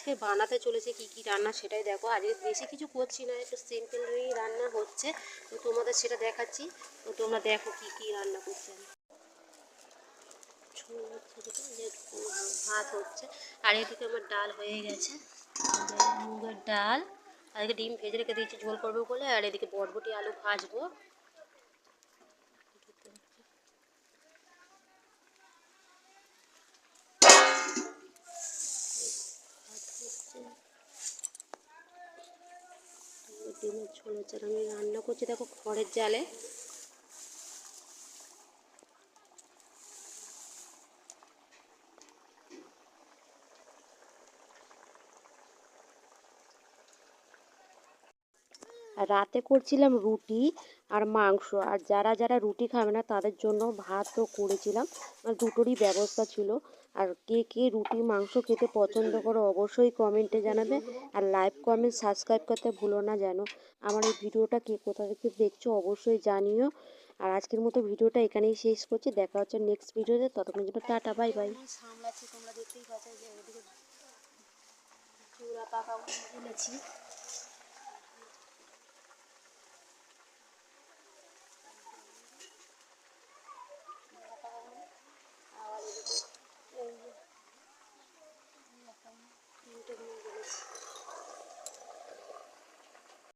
আজকে বানাতে চলেছে কি কি রান্না সেটাই দেখো। আজকে বেশি কিছু করছি না, একটু সিম্পলই রান্না হচ্ছে, তো তোমাদের সেটা দেখাচ্ছি। তো তোমরা দেখো কি কি রান্না করছি আমি। ভাত হচ্ছে, আর এদিকে আমার ডাল হয়ে গেছে, মুগের ডাল। আর এদিকে ডিম ভেজে রেখে দিয়েছি ঝোল করবো বলে, আর এদিকে বরবটি আলু ভাজবো। ডিমের ঝোল হচ্ছে, আর আমি রান্না করছি দেখো খড়ের জালে। আর রাতে করছিলাম রুটি আর মাংস, আর যারা যারা রুটি খাবে না তাদের জন্য ভাতও করেছিলাম, মানে দুটোরই ব্যবস্থা ছিল। আর কে কে রুটি মাংস খেতে পছন্দ করো অবশ্যই কমেন্টে জানাবে, আর লাইক কমেন্ট সাবস্ক্রাইব করতে ভুলো না যেন। আমার এই ভিডিওটা কে কোথা থেকে দেখছো অবশ্যই জানিও। আর আজকের মতো ভিডিওটা এখানেই শেষ করছি, দেখা হচ্ছে নেক্সট ভিডিওতে, ততক্ষণ জন্য টাটা বাই বাই। সামলাচ্ছি, তোমরা দেখতেই পাচ্ছ যে ওদিকে চুলা পাকা এনেছি।